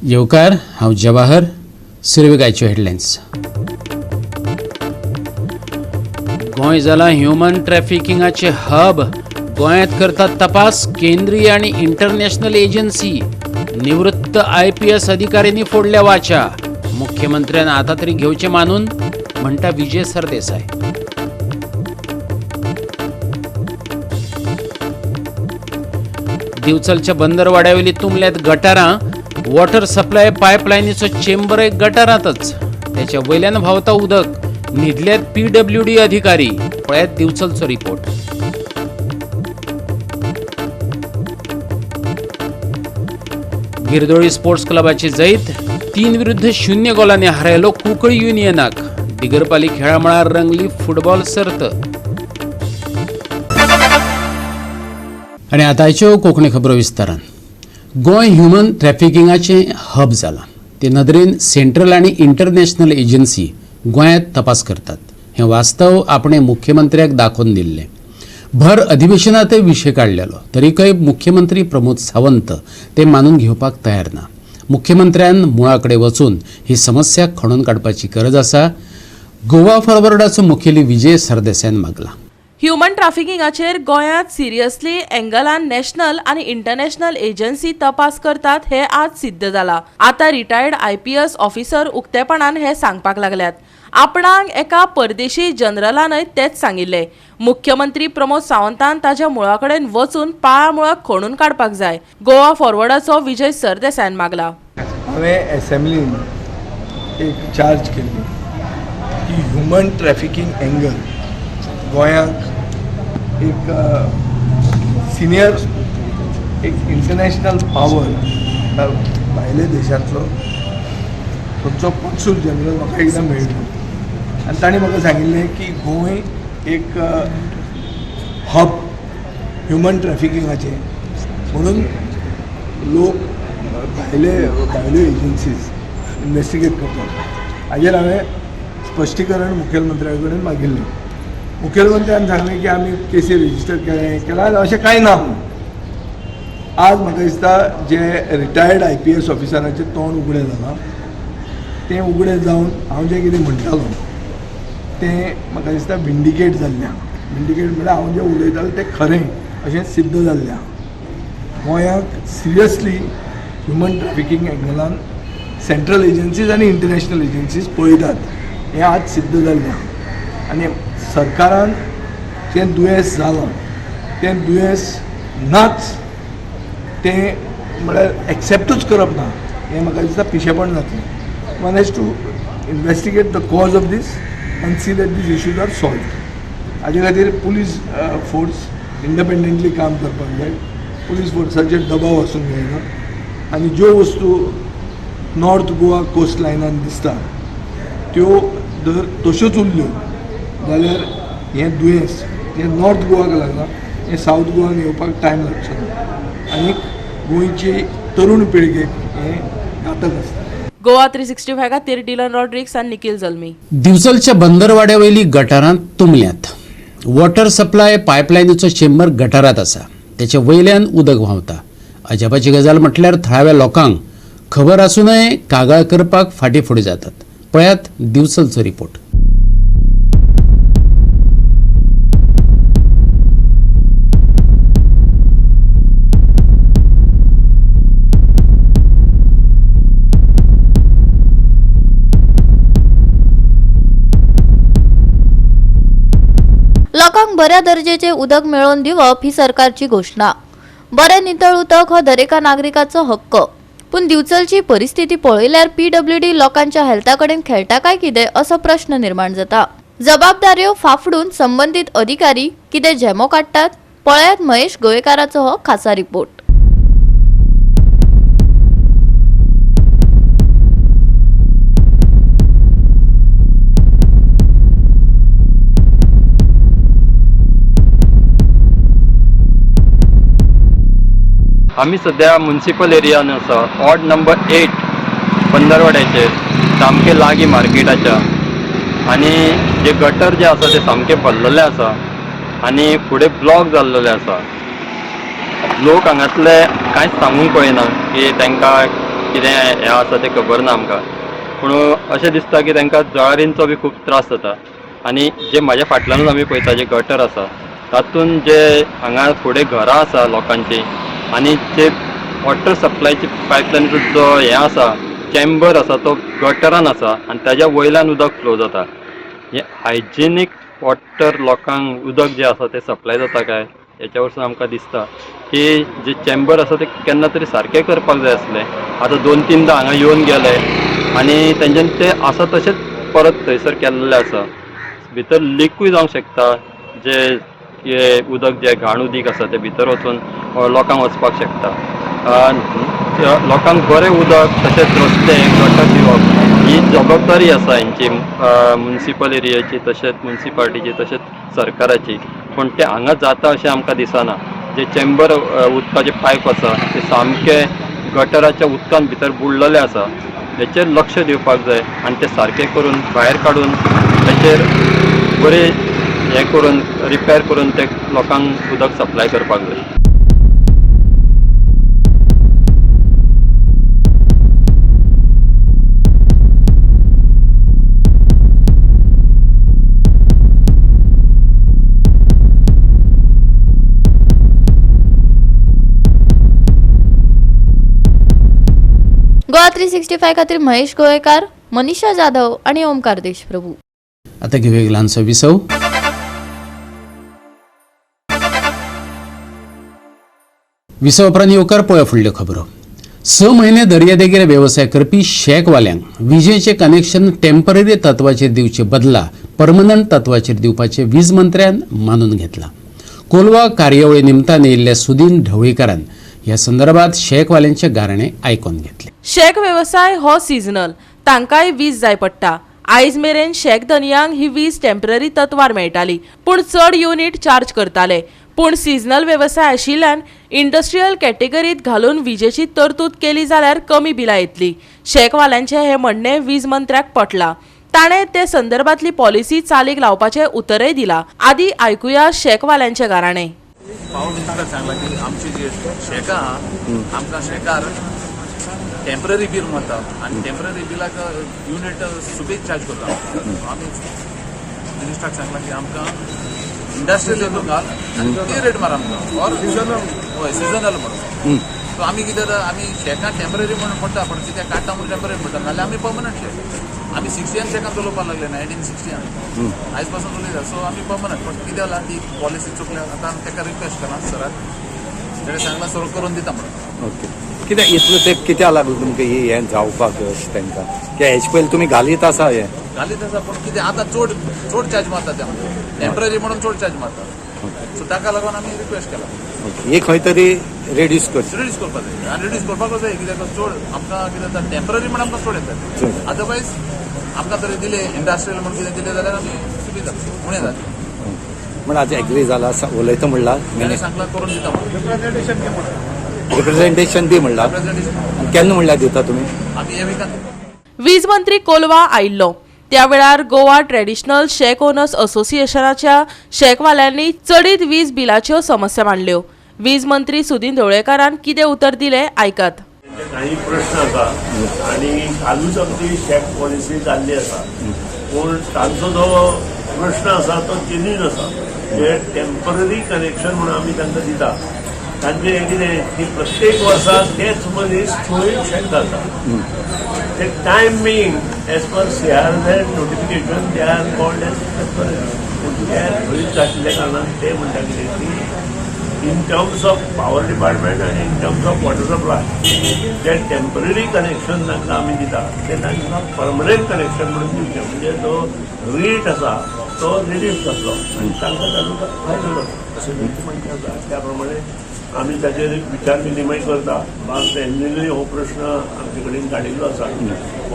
येवकार हांव जवाहर सुरवेगायच्यो हेडलायन्स। गोंय जाला ह्युमन ट्रॅफिकिंगाचे हब। गोंयांत करतात तपास केंद्रीय आनी इंटरनॅशनल एजन्सी। निवृत्त IPS अधिकाऱ्यांनी फोडल्या वाचा। मुख्यमंत्र्यान आता तरी घेवचे मानून म्हणटा Vijay Sardesai. दिवचलच्या बंदरवाड्यावेली तुंबल्यात गटारां। Water supply पायपलायनीचो chamber गटारांतच, त्याच्या वयल्यान व्हांवता उदक। न्हिदल्यात PWD अधिकारी। पळयात दिवचलचो रिपोर्ट। गिरदोळी स्पोर्ट्स क्लबाची जैत 3-0 गोलांनी हारयलो कुंकळी युनियनाक। दिगरपाली खेळा मळार रंगली फुटबॉल सर्त। आनी आतांच्यो कोंकणी खबरो विस्तारान। गोंय ह्युमन ट्रॅफिकिंगाचें हब जाला। ते नदरेन सेंट्रल आनी इंटरनॅशनल एजन्सी गोंयांत तपास करतात। हें वास्तव आपणे मुख्यमंत्र्याक दाखोवन दिल्लें। भर अधिवेशनांतय विशय काडलेलो, तरीकय मुख्यमंत्री प्रमोद सावंत ते मानून घेवपाक तयार ना। मुख्यमंत्र्यान मुळा कडेन वचून ही समस्या खणून काडपाची गरज आसा, गोवा फॉरवर्डाचो मुखेली विजय सरदेसायन मागला। ह्युमन ट्रॅफिकिंगाचेर गोंयांत सिरियसली एंगलान नॅशनल आनी इंटरनॅशनल एजन्सी तपास करतात हे आज सिद्ध जाला। आता रिटायर्ड IPS ऑफिसर उक्तेपणान हे सांगपाक लागल्यात। आपणाक एका परदेशी जनरलानय तेच सांगिल्ले। मुख्यमंत्री प्रमोद सावंतान ताच्या मुळा कडेन वचून पाळामुळा खणून काडपाक जाय। गोवा फॉरवर्डाचो विजय सरदेसायन मागला। हांवें असेंब्लीन एक चार्ज केल्ली की ह्युमन ट्रॅफिकिंग एंगल गोंयांक एक सिनियर एक इंटरनॅशनल पावर भायल्या देशांतलो खंयचो कॉन्सूल जनरल म्हाका एकदां मेळ्ळो आनी ताणें म्हाका सांगिल्लें की गोंय एक हब ह्युमन ट्रॅफिकिंगाचें म्हणून लोक भायल्यो एजन्सीज इन्वेस्टिगेट करतात। हाजेर हांवें स्पश्टीकरण मुखेलमंत्र्या कडेन मागिल्लें। मुखेलमंत्र्यान सांगलें की आमी केसी रेजिस्टर केला अशें कांय ना। आज म्हाका दिसता जे रिटायर्ड IPS ऑफिसराचें तोंड उगडें जालां तें उगडें जावन हांव जें कितें म्हणटालो तें म्हाका दिसता विंडिकेट जाल्लें। विंडिकेट म्हळ्यार हांव जें उलयतालो तें खरें अशें सिद्ध जाल्लें। गोंयांक सिरियसली ह्युमन ट्रॅफिकिंग एंगलान सेंट्रल एजन्सीज आनी इंटरनॅशनल एजन्सीज पळयतात हें आज सिद्ध जाल्लें। आनी सरकारान जें दुयेंस जालां तें दुयेंस नाच तें म्हळ्यार एक्सेप्टूच करप ना हें म्हाका दिसता पिशेपण जातलें। One has to investigate the cause of this and see that this issues are solve. हाजे खातीर पुलीस फोर्स इंडिपेंडंटली काम करपाक जाय। पुलीस फोर्साचेर दबाव आसूंक जायना आनी ज्यो वस्तू नॉर्थ गोवा कोस्ट लायनान दिसता त्यो जर तश्योच उरल्यो जाल्यार हें दुयेंस हें नॉर्थ गोवाक लागना, हें सावथ गोवान येवपाक टायम लागचो ना आनी गोंयची तरूण पिळगेक हें घातक आसता। गोवा 365 खातीर डिलन रॉड्रिक्स आनी निखिल जल्मी। दिवचलच्या बंदरवाड्यावयली गटारांत तुंबल्यात। वॉटर सप्लाय पायपलायनीचो चेंबर गटारांत आसा, त्याच्या वयल्यान उदक व्हांवता। अजापाची गजाल म्हटल्यार थळाव्या लोकांक खबर आसूनय कागाळ करपाक फाटीं फुडें जातात। पळयात दिवचलचो रिपोर्ट। लोकांक बऱ्या दर्जेचे उदक मेळोवन दिवप ही सरकारची घोषणा। बरें नितळ उदक हो दरेका नागरिकाचो हक्क। पूण दिवचलची परिस्थिती पळयल्यार PWD लोकांच्या हेल्था कडेन खेळटा काय कितें असो प्रश्न निर्माण जाता। जबाबदाऱ्यो फाफडून संबंधित अधिकारी कितें झेमो काडटात, पळयात महेश गोवेकाराचो हो खासा रिपोर्ट। आम्ही सध्या म्युनिसिपल एरियान आसा, वॉर्ड नंबर 8 बंदरवाड्याचेर सामके लागीं मार्केटाच्या। आनी जे गटर जे आसा ते सामके भरलेले आसा आनी फुडें ब्लॉक जाल्लेले आसा। लोक हांगातले कांयच सांगूंक कळना की तांकां कितें हें आसा तें खबर ना आमकां, पूण अशें दिसता की तांकां जळारींचो बी खूब त्रास जाता. आनी जे म्हाज्या फाटल्यानूच आमी पळयता जे गटर आसा तातूंत जे हांगा फुडें घरां आसा लोकांची आनी जे वॉटर सप्लायची पायपलायनीचो जो हें आसा चेंबर आसा तो गटरान आसा आनी ताज्या वयल्यान उदक फ्लो जाता. हे हायजिनीक वॉटर लोकांक उदक जे आसा तें सप्लाय जाता काय हेच्या वरसून आमकां दिसता की जे चेंबर आसा ते केन्ना तरी सारकें करपाक जाय आसलें. आतां 2-3दां हांगा येवन गेले आनी तेंच्यान ते आसा तशेंच परत थंयसर केल्लें आसा. भितर लिकूय जावंक शकता, जे उदक जे घाण उदीक आसा तें भितर वचून लोकांक वचपाक शकता. लोकांक बरें उदक तशेंच रस्ते गटर दिवप ही जबाबदारी आसा हेंची मुन्सिपल एरियाची, तशेंच मुन्सिपालिटीची, तशेंच सरकाराची. पूण तें हांगा जाता अशें आमकां दिसना. जे चेंबर उदकाचे पायप आसा ते सामके गटराच्या उदकान भितर बुडलेले आसा. हेचेर लक्ष दिवपाक जाय आनी ते सारकें करून भायर काडून तेचेर बरें हें करून रिपेर करून ते लोकांक उदक सप्लाय करपाक जाय. गोवा 365 खातीर महेश गोयेकार, मनीषा जाधव आणि ओमकार देशप्रभू. आता घेऊया एक ल्हानसो विसव. विसव उपरांत येवकार पळय फुडल्यो खबरो. 6 म्हयने दर्यादेगेर वेवसाय करपी शेकवाल्यांक विजेचें कनेक्शन टेम्पररी तत्वाचेर दिवचे बदला परमनंट तत्वाचेर दिवपाचें वीज मंत्र्यान मानून घेतलां. कोलवा कार्यावळी निमतान येयल्ल्या सुदीन ढवळीकारान ह्या संदर्भात शेकवाल्यांचे गाराणे आयकून घेतले. शेक वेवसाय हो सिजनल, तांकांय वीज जाय पडटा. आयज मेरेन शेक धनियांक ही वीज टेम्पररी तत्वार मेळटाली, पूण चड युनिट चार्ज करताले. पूण सिजनल वेवसाय आशिल्ल्यान इंडस्ट्रियल कॅटेगरीत घालून विजेची तरतूद केली जाल्यार कमी बिलां येतली. शेकवाल्यांचे हे म्हणणे वीज मंत्र्याक पटला. ताणें ते संदर्भातली पॉलिसी चालीक लावपाचें उतरय दिलां. आदी आयकुया शेकवाल्यांचे गाराणे. पावर मिनिस्टर सांगला की आमची जी शेकां आहा आमकां शेकार टेम्पररी बील म्हणटा आनी टेम्पररी बिलाक युनिट सुबेज चार्ज करता. आमी मिनिस्टराक सांगला की आमकां इंडस्ट्रियल हितून घाल आनी ती रेट मार आमकां ऑर हय सिजनल म्हणून. सो आमी कितें आमी शेकां टेम्पररी म्हणून पडटा, पण कित्याक काडटा म्हणून टेम्पररी म्हणटा, नाल्यार आमी परमनंट शेक. आमी 60 शेकां चलोवपाक लागले 1960 आयज पासून उलयता. सो आमी परमनंट, पण कितें जाला ती पॉलिसी चुकल्या. आतां आमी ताका रिक्वेस्ट केला सराक, ताणें सांगला सर करून दिता म्हणून. ओके. कित्याक इतलें तेंप कित्याक लागलें तुमकां हें जावपाक तांकां? कित्याक हेचे पयलीं तुमी घालीत आसा हें? घालीत आसा, पूण कितें आतां चड चार्ज मारता ते आमकां टेम्पररी म्हणून चड चार्ज मारता. सो ताका लागून आमी रिक्वेस्ट केला हे खंय तरी रेड्यूस करचें. रिड्यूस करपाक जाय आनी रिड्यूस करपाकूच जाय. कित्याक चड आमकां कितें जाता टेम्पररी म्हणून आमकां चड येता. अदरवायज आमकां तरी दिले इंडस्ट्रियल म्हणून कितें दिलें जाल्यार आमी सुबीज जातली उणें जातली. म्हण आज एग्री जाला उलयता म्हणलां ताणें सांगला करून दिता म्हणून. रिप्रेझेंटेशन दी म्हणलां. केन्ना म्हणल्यार दिता तुमी? आमी हे विकान वीज मंत्री कोलवा आयिल्लो त्या वेळार गोवा ट्रेडिशनल शेक ओनर्स असोसिएशनाच्या शेकवाल्यांनी चडीत वीज बिलाच्यो समस्या मांडल्यो. वीज मंत्री सुदीन ढवळेकारान कितें उतर दिलें आयकात. काही प्रश्न आसा आनी कालूच आमची शेक पॉलिसी जाल्ली आसा, पूण तांचो जो प्रश्न आसा तो जेन्यून आसा. जे टेम्पररी कनेक्शन म्हणून आमी तांकां दिता, तांचे हें कितें की प्रत्येक वर्सा तेच मनीस थंय शेक घालता. ते time being as per CRZ notification they are called as temporary. ते थंयच आशिल्ल्या कारणान ते म्हणटा कितें की in terms of power department आनी in terms of water supply जे टेम्पररी कनेक्शन तांकां आमी दिता ते तांकां परमनंट कनेक्शन म्हणून दिवचें. म्हणजे जो रेट आसा तो रिड्यूस जातलो आनी तांकां ताजो फायदो जातलो अशें मुख्यमंत्री आसा. त्या प्रमाणे आमी ताचेर विचार विनिमय करता. एन्युअली हो प्रश्न आमचे कडेन काडिल्लो आसा.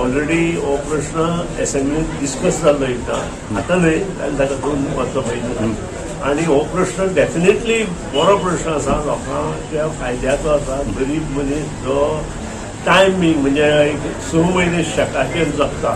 ऑलरेडी हो प्रश्न एसेंब्लींत डिस्कस जाल्लो एकदां, आतां न्हय जाल्यार ताका 2 वर्सां पयलीं. आनी हो प्रश्न डेफिनेटली बरो प्रश्न आसा, लोकांच्या फायद्याचो आसा. गरीब मनीस जो टायम बींग म्हणजे 6 म्हयने शेकाचेर जगता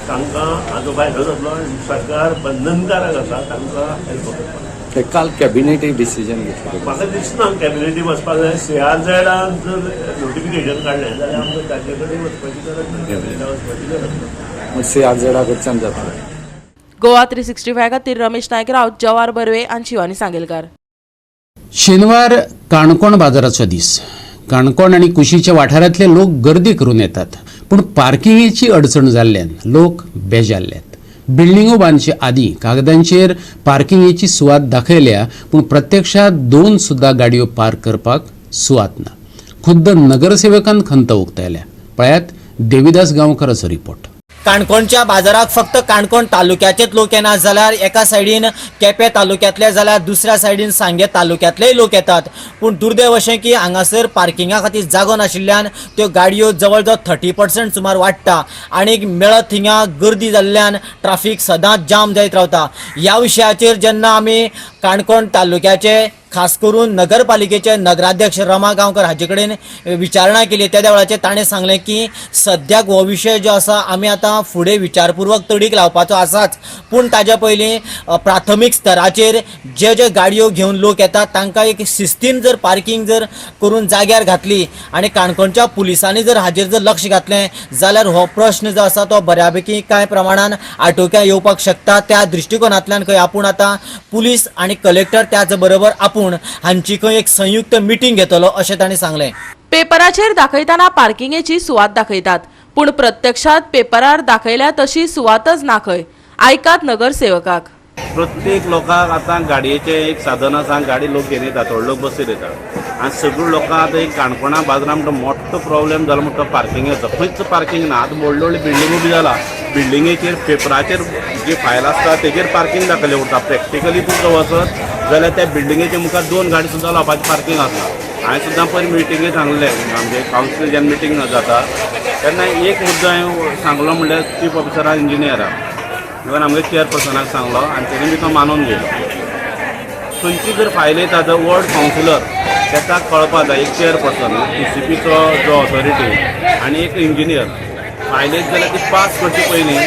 तांकां हाजो फायदो जातलो आनी सरकार बंधनकारक आसा तांकां हेल्प करता. ते काल कॅबिनेटी डिसिजन घेतलें. म्हाका दिसना कॅबिनेटी वचपाक जाय. CRZ-आन जर नोटिफिकेशन काडलें जाल्यार आमकां ताचे कडेन वचपाची गरज ना, कॅबिनेटाक वचपाची गरज ना. CRZ कडच्यान जाता. गोवा 365 खातीर रमेश नायक रावत, जवाहर बर्वे आनी शिवानी सांगेलकार. शेनवार काणकोण बाजाराचो दीस. काणकोण आणि कुशीच्या वाठारांतले लोक गर्दी करून येतात, पूण पार्किंगेची अडचण जाल्ल्यान लोक बेजारल्यात. बिल्डिंगो बांदचे आदीं कागदांचेर पार्किंगेची सुवात दाखयल्या, पूण प्रत्यक्षात 2 सुद्दां गाडयो पार्क करपाक सुवात ना. खुद्द नगरसेवकान खंत उक्तायल्या. पळयात देविदास गांवकाराचो रिपोर्ट. काणकोणच्या बाजाराक फक्त काणकोण तालुक्याचेच लोक येनात, जाल्यार एका सायडीन केपें तालुक्यातले जाल्यार दुसऱ्या सायडीन सांगे तालुक्यातलेय लोक येतात. पूण दुर्दैव अशें की हांगासर पार्किंगा खातीर जागो नाशिल्ल्यान त्यो गाडयो जवळ जवळ 30% सुमार वाडटा आनी मेळत थिंगा गर्दी जाल्ल्यान ट्राफीक सदांच जाम जायत रावता. ह्या विशयाचेर जेन्ना आमी काणकोण तालुक्याचे खास करून नगरपालिकेचे नगराध्यक्ष रमा गांवकर हाचे कडेन विचारणा केली, त्या वेळाचेर ताणें सांगलें की सद्याक हो विशय जो आसा आमी आतां फुडें विचारपूर्वक तडीक लावपाचो आसाच, पूण ताच्या पयलीं प्राथमीक स्तराचेर जे गाडयो घेवन लोक येतात तांकां एक शिस्तीन जर पार्किंग जर करून जाग्यार घातली आनी काणकोणच्या पुलिसांनी जर हाचेर जर लक्ष घातलें जाल्यार हो प्रश्न जो आसा तो बऱ्यापैकी कांय प्रमाणान आटोक्यात येवपाक शकता. त्या दृश्टिकोनांतल्यान खंय आपूण आतां पुलीस आनी कलेक्टर त्याच बरोबर आपूण हांची खंय एक संयुक्त मिटींग घेतलो अशें तांणी सांगलें. पेपराचेर दाखयताना पार्किंगेची सुवात दाखयतात, पूण प्रत्यक्षात पेपरार दाखयल्या तशी सुवातच ना खंय. आयकात नगरसेवकाक. प्रत्येक लोकांक आतां गाडयेचें एक साधन आसा, गाडी लोक घेवन येतात, थोडे लोक बसीर येतात आनी सगळ्यो लोकांक आतां एक काणकोणा बाजारांत म्हणटा मोठो प्रॉब्लेम जालो म्हणटा पार्किंगेचो. खंयच पार्किंग ना. आतां व्हडल्यो व्हडल्यो बिल्डिंगो बी जाला, बिल्डिंगेचेर पेपराचेर जी फायल आसता तेजेर पार्किंग दाखयलें उरता. प्रॅक्टिकली तुमकां वचत जाल्यार त्या बिल्डिंगेच्या मुखार 2 गाडी सुद्दां लावपाची पार्किंग आसना. हांवें सुद्दां पयर मिटिंगेक सांगलें, म्हणजे कावन्सिल जेन्ना मिटींग जाता तेन्ना एक मुद्दो हांवें सांगलो म्हणल्यार चीफ ऑफिसराक, इंजिनियराक, इवन आमगे चेअरपर्सनाक सांगलो आनी तेणी बी तो मानून घेयलो. खंयची जर फायल येता तर वॉर्ड कावन्सिलर ताका कळपा जाय. एक चेअरपर्सन, TCPचो जो ऑथॉरिटी आनी एक इंजिनियर फायल येत जाल्यार ती पास करचे पयलीं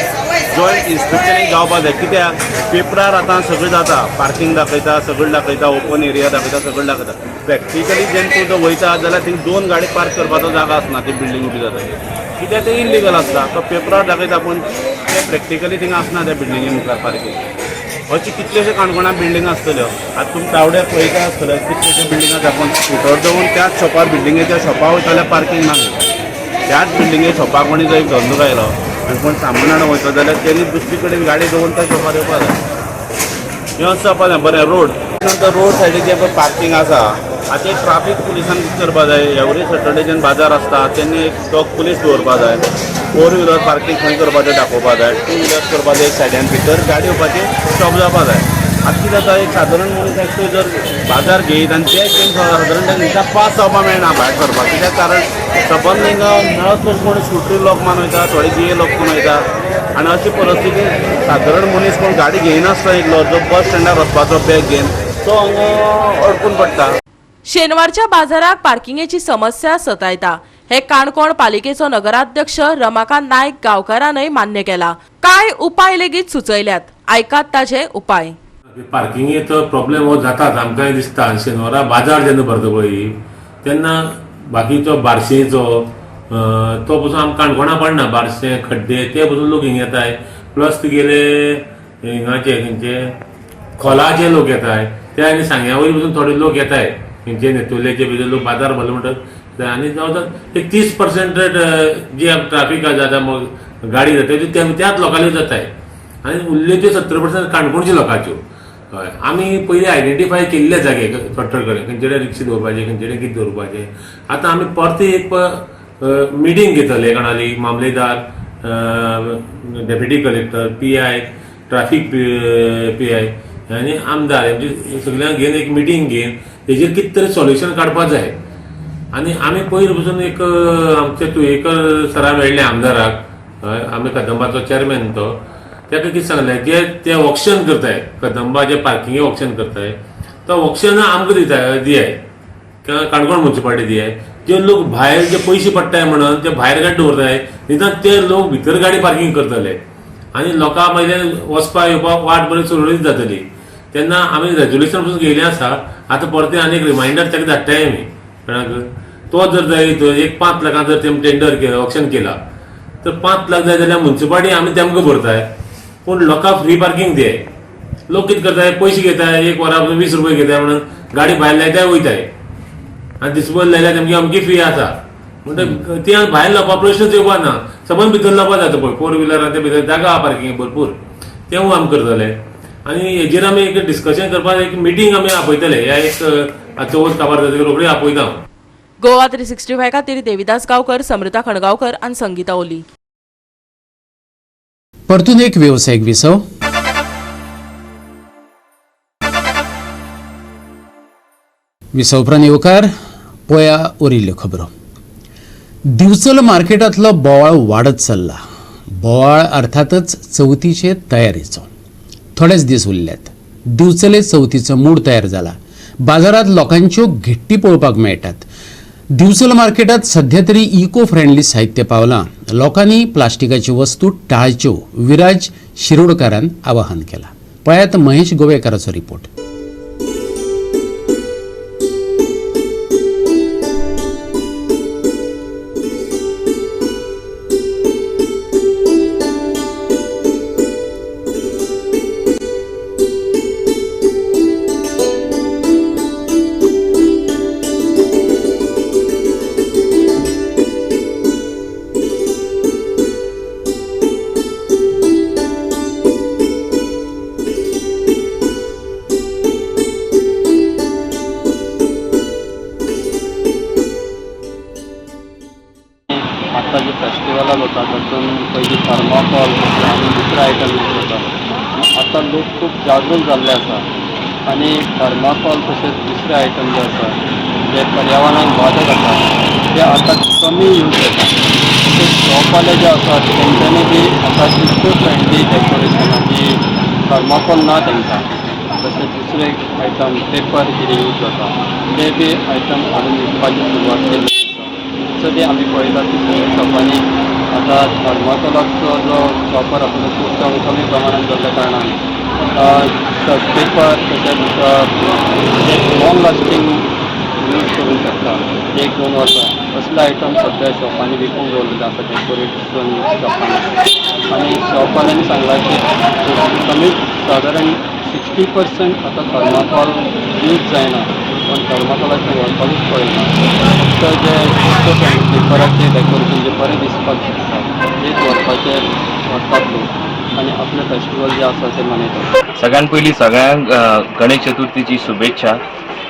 जॉयंट इन्स्पेक्शन जावपा जाय. कित्याक पेपरार आतां सगळें जाता, पार्किंग दाखयता, सगळें दाखयता, ओपन एरिया दाखयता, सगळें दाखयता. प्रॅक्टिकली जेन्ना तूं जर वयता जाल्यार थिंग 2 गाडी पार्क करपाचो जागो आसना ती बिल्डींग उबी जाता. कित्याक तें इल्लिगल आसता. तो पेपरार दाखयता पूण तें प्रॅक्टिकली थिंग आसना त्या बिल्डिंगे मुखार पार्किंग. अशी कितलेशे काणकोणा बिल्डिंग आसतल्यो. आतां तुमी तावड्याक पळयता आसतले कितलेशे बिल्डिंग आसा, पूण स्कुटर दवरून त्याच शॉपार बिल्डिंगेच्या शॉपा वयता जाल्यार पार्किंग ना. त्याच बिल्डिंगे शॉपाक कोणी जर एक धंदो गायलो आनी कोण सामान हाडून वयता जाल्यार तेणी दुसरी कडेन गाडी दवरून त्या शॉपार येवपा जाय. हें असं जावपा जाय. बरें रोड नंतर रोड सायडीक जे पार्किंग आसा आतां एक ट्राफीक पुलिसान कितें करपा जाय, एवरी सॅटर्डे जेन्ना बाजार आसता तेन्ना एक स्टॉक पुलीस दवरपा जाय. 4 व्हिलर पार्किंग खंय करपाचें दाखोवपा जाय. 2 व्हिलर्स करपा जाय. एक सायड्यान भितर गाडी येवपाचें स्टॉप जावपा जाय. आतां कितें जाता, एक सादारण मनीस एकटो जर बाजार घेयत आनी ते सादारण ताका पास जावपा मेळना भायर सरपाक. कित्याक कारण सबंद तांकां मेळत तसो कोण स्कुटरी लोक मान वयता, थोडे GA लोक कोण वयता आनी अशी परिस्थितींत सादारण मनीस कोण गाडी घेयनासता इल्लो जो बस स्टँडार वचपाचो बॅग घेवन तो हांगा अडकून पडटा. शेनवारच्या बाजाराक पार्किंगेची समस्या सतायता हे काणकोण पालिकेचो नगराध्यक्ष रमाकांत नायक गांवकारानय मान्य केला. कांय उपाय लेगीत सुचयल्यात. आयकात ताचे उपाय. पार्किंगेचो प्रॉब्लेम हो जाताच. आमकांय दिसता शेनवारा बाजार जेन्ना भरता पळय तेन्ना बाकीचो बारशेचो तो पसून आमकां काणकोणा पडना. बारशे खड्डे ते पसून लोक हिंगा येताय. प्लस तुगेले हिंगाचे खंयचे खोलाचे लोक येताय ते आनी सांग्या वयली पसून थोडे लोक येताय. खंयचे नेतुर्लेचे भितर लोक बाजार भरले म्हणटात आनी जावं एक 30% जी ट्राफीक जाता मग गाडी जाता त्याच लोकांनी जाताय आनी उरलेल्यो 70% काणकोणच्या लोकांच्यो. हय, आमी पयलीं आयडेंटिफाय केल्ले जागे थोडे कडेन खंयचे कडेन रिक्षा दवरपाचे, खंयचे कडेन कितें दवरपाचें. आतां आमी परती एक मिटींग घेतले कोणाली मामलेदार, deputy collector, PI, traffic PI आनी आमदार हेंची सगळ्यांक घेवन एक मिटींग घेवन तेजेर कितें तरी सॉल्युशन काडपाक जाय. आनी आमी पयर पसून एक आमचे तुयेकर सरा मेळ्ळे आमदाराक. हय, आमी कदंबाचो चेअरमॅन तो. ताका कितें सांगलें जे ते ऑक्शन करताय कदंबा जे पार्किंगे ऑक्शन करताय तो ऑक्शन आमकां दियाय काणकोण म्युनिसिपालिटी दियाय. जे लोक भायर जे पयशे पडटाय म्हणून ते भायर गाडी दवरताय निदान ते लोक भितर गाडी पार्किंग करतले आनी लोकांक मागीर वचपाक येवपाक वाट बरी सुरळीत जातली. तेन्ना आमी रेजोल्युशन पसून गेले आसा. आतां परते आनी एक रिमायंडर ताका धाडटाय आमी कळ्ळाक. तो जर जाय तर एक 5 लाखां जर तेम टेंडर केला, ऑक्शन केला, तर 5 लाख जाय जाल्यार म्युन्सिपालिटी आमी तेमकां भरताय. पूण लोकांक फ्री पार्किंग दियाय. लोक कितें करताय, पयशे घेताय, 1 वरा 20 रुपया घेताय म्हणून गाडी भायर लायताय वयताय आनी दिसभर लायल्यार तेमगे अमकी फी आसा म्हणटा ती भायर लावपा प्रश्नच येवपा ना. सबंद भितर लावपा जाता पळय 4 व्हिलरां ते भितर जागा आहा पार्किंग भरपूर, तेवूय आमी करतले. आनी हेजेर आमी एक डिस्कशन करपाक एक मिटींग आमी आपयतले. ह्या एक चवथ काबार जातकीर रोखडी आपयता हांव. गोवा 365 खातीर देविदास गांवकर, समृता खणगांवकर आनी संगीता ओली. परतून एक व्यावसायिक विसव. विसव उपरांत येवकार पळया उरिल्ल्यो खबरो. दिवचल मार्केटांतलो बोवाळ वाडत चल्ला. बोवाळ अर्थातच चवथीचे तयारीचो. थोडेच दीस उरल्यात. दिवचले चवथीचो मूड तयार जाला. बाजारात लोकांच्यो घिट्टी पळोवपाक मेळटात. दिवचल मार्केटात सध्या तरी इको फ्रेंडली साहित्य पावलां. लोकांनी प्लास्टिकाच्यो वस्तू टाळच्यो, विराज शिरोडकारान आवाहन केलां. पळयात महेश गोवेकाराचो रिपोर्ट. आता जे फेस्टिवलाक होता तातूंत पयलीं थर्माकोल आनी दुसरे आयटम यूज करता. आतां लोक खूब जागृत जाल्ले आसा आनी थर्माकोल तशेंच दुसरे आयटम जे आसा जे पर्यावरणाक बाधक आसा ते आतां कमी यूज करता. तशेंच शॉपवाले जे आसात तेंच्यांनी बी आतां इको फ्रेंडली डेकोरेशनाची थर्माकोल ना तेंकां. तशेंच दुसरे आयटम पेपर कितें यूज जाता ते बी आयटम हाडून विकपाची सुरवात केली. सद्या आमी पळयतात की सगळ्या शॉपांनी आतां थर्माकोलाचो जो वापर आसा तो खूब कमी प्रमाणात जाल्ल्या कारणान पेपर तशेंच लॉंग लास्टींग यूज करूंक शकता 1-2 वर्सां असले आयटम सद्या शॉपांनी विकूंक दवरलेले आसा डेकोरेशन शॉपांनी. आनी शॉपवाल्यांनी सांगलां की कमीत सादारण 60% आतां थर्माकोल यूज जायना. पण थर्माकोलाचें व्हरपाकूच पळयना. फक्त जे पेपराचें डेकोरेशन जे बरें दिसपाक शकता तेच व्हरपाक लोक आनी आपले फेस्टिवल जे आसा ते मनयतात. सगळ्यात पयलीं सगळ्यांक गणेश चतुर्थीची शुभेच्छा.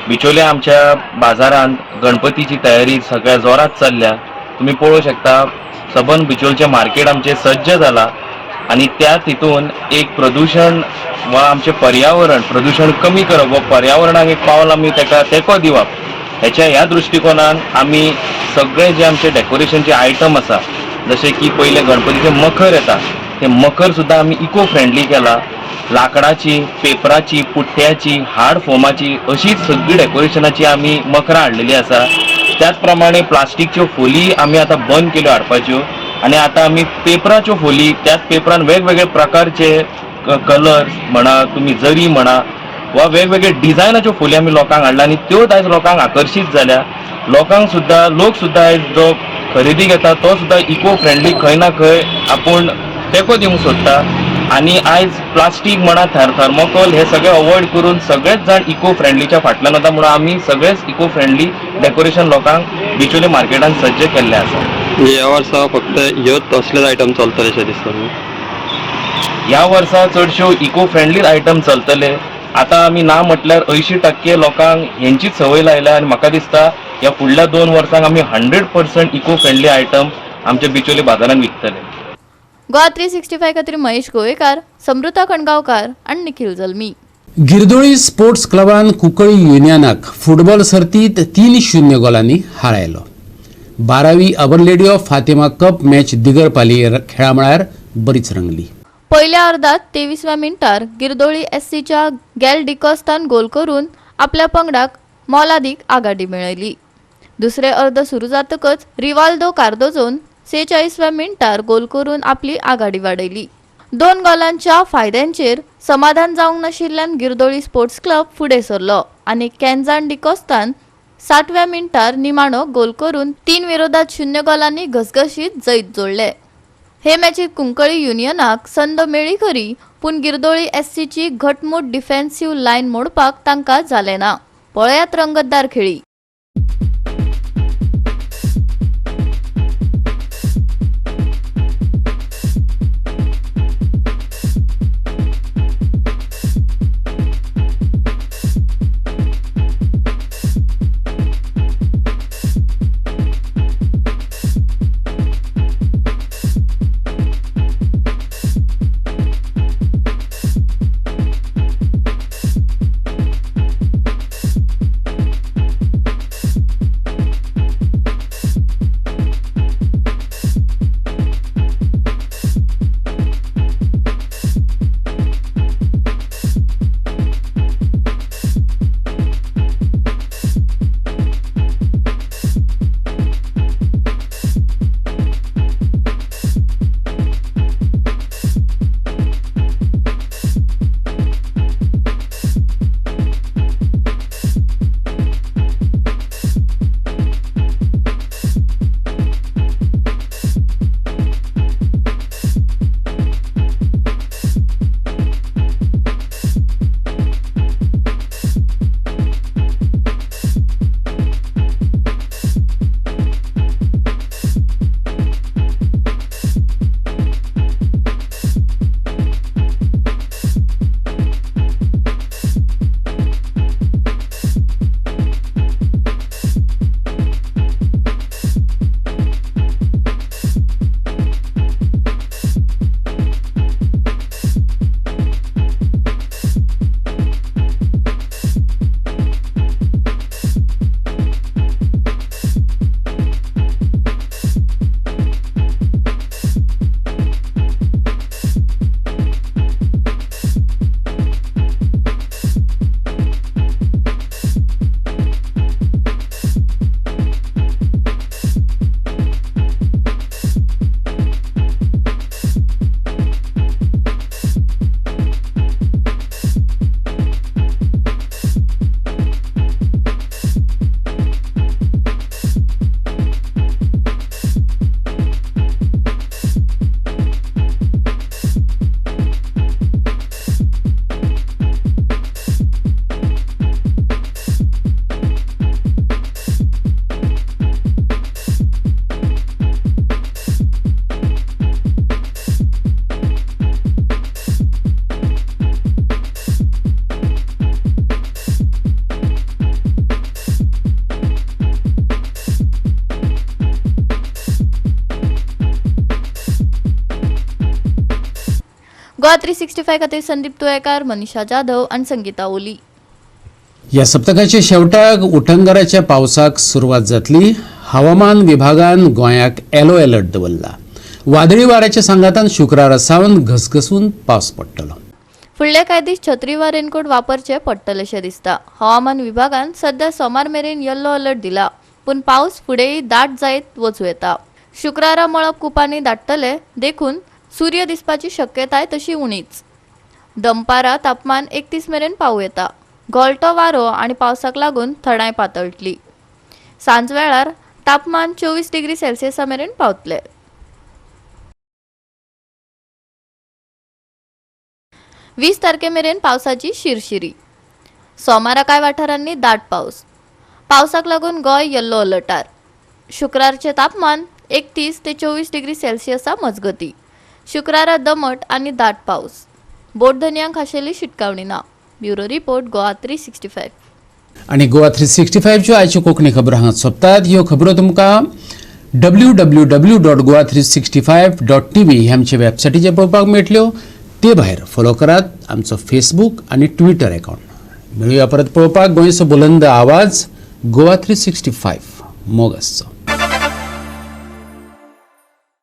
बिचोले आमच्या बाजारांत गणपतीची तयारी सगळ्या जोरात चल्ल्या. तुम्ही पळोवंक शकता सबंद बिचोलचें मार्केट आमचें सज्ज जाला आनी त्या तितून एक प्रदूषण वा आमचें पर्यावरण प्रदूषण कमी करप वा पर्यावरणाक एक पावल आमी ताका तेंको दिवप ह्या दृश्टिकोनान आमी सगळे जे आमचे डेकोरेशनचे आयटम आसा जशे की पयले गणपतीचे मखर येता ते मखर सुद्दां आमी इको फ्रेंडली केला. लाकडाची, पेपराची, पुट्ट्याची, हार्ड फोमाची अशीच सगळी डेकोरेशनाची आमी मखरां हाडलेली आसा. त्याच प्रमाणे प्लास्टिकच्यो फोली आमी आतां बंद केल्यो हाडपाच्यो आनी आतां आमी पेपराच्यो फोली त्याच पेपरान वेगवेगळे प्रकारचे कलर्स म्हणा तुमी जरी म्हणा वा वेगवेगळे डिझायनाच्यो फोली आमी लोकांक हाडला आनी त्यो आयज लोकांक आकर्शीत जाल्या. लोक सुद्दां आयज जो खरेदी घेता तो सुद्दां इको फ्रेंडली खंय ना खंय आपूण तेंको दिवंक सोदता. आनी आयज प्लास्टीक म्हणा थर्माकोल हे सगळे अवॉइड करून सगळेच जाण इको फ्रेंडलीच्या फाटल्यान वता म्हणून आमी सगळेच इको फ्रेंडली डेकोरेशन लोकांक बिचोली मार्केटान सज्ज केल्ले आसा. ह्या वर्सा फक्त ह्योच असलेच आयटम चलतले अशें दिसता न्ही. ह्या वर्सा चडश्यो इको फ्रेंडली आयटम चलतले. आतां आमी ना म्हटल्यार 80% लोकांक हेंचीच संवय लायल्या आनी म्हाका दिसता ह्या फुडल्या 2 वर्सांक आमी 100% इको फ्रेंडली आयटम आमच्या बिचोली बाजारान विकतले. गोवा 365 खातीर महेश गोवेकार, समृता खणगांवकार आनी निखिल जल्मी. गिरदोळी स्पोर्ट्स क्लबान कुंकळी युनियनाक फुटबॉल सर्तीत 3-0 गोलांनी हारयलो. 12वी our lady of Fatima cup match Digarpali खेळा मळार बरीच रंगली. पहिल्या अर्धात 23व्या मिनिटार गिरदोळी एससीच्या गॅल डिकॉस्तान गोल करून आपल्या पंगडाक मोलादीक आघाडी मेळयली. दुसरे अर्ध सुरू जातकच रिवाल्दो कार्दोजोन 46व्या मिनिटार गोल करून आपली आघाडी वाडयली. 2 गोलांच्या फायद्यांचेर समाधान जावंक नाशिल्ल्यान गिरदोळी स्पोर्ट्स क्लब फुडें सरलो आनी कॅन्झान डिकोस्तान 60व्या मिनटार निमाणो गोल करून 3-0 गोलांनी घसघशीत जैत जोडले. हे मॅचीत कुंकळी युनियनाक संद मेळ्ळी खरी, पूण गिरदोळी एससीची घटमूट डिफेन्सिव्ह लायन मोडपाक तांकां जालें ना. पळयात रंगतदार खेळी. GOA365 खातीर संदीप तुळेकार, मनीषा जाधव आणि संगीता ओली. या सप्तकाच्या शेवटाक उटंगराच्या पावसाक सुरवात जातली. हवामान विभागान गोंयाक येलो अलर्ट दवरला. वादळी वाऱ्याच्या सांगातान शुक्रारा सावन घसघसून पावस पडटलो. फुडले कांय दीस छत्री वा रेनकोट वापरचे पडटलेशें दिसता. हवामान विभागान सध्या सोमार मेरेन येल्लो अलर्ट दिला, पूण पावस फुडेंय दाट जायत वचूं येता. शुक्रारा मळब कुपांनी दाटतले देखून सूर्य दिसपाची शक्यताय तशी उणीच. दनपारा तापमान 31 मेरेन पावूं येता. घोळटो वारो आनी पावसाक लागून थंडाय पातळटली. सांज वेळार तापमान 24 डिग्री सेल्सियसा मेरेन पावतले. 20 तारखे मेरेन पावसाची शिरशिरी. सोमारा कांय वाठारांनी दाट पावस. पावसाक लागून गोंय येल्लो अलर्टार. शुक्रारचे तापमान 31 ते 24 डिग्री सेल्सियसा मजगती. शुक्रारा दमट आनी दाट पावस. बोटधन्यांक खाशेली शिटकावणी ना. Bureau report GOA365. आणि GOA365 च्यो आयच्यो कोंकणी खबरो हांगा सोंपतात. ह्यो खबरो तुमकां www.goa365.tv हे आमचे वेबसायटीचेर पळोवपाक मेळटल्यो. ते भायर फॉलो करात आमचो फेसबूक आनी ट्विटर अकाउंट. मेळुया परत पळोवपाक गोंयचो बुलंद आवाज GOA365 मोग आसचो.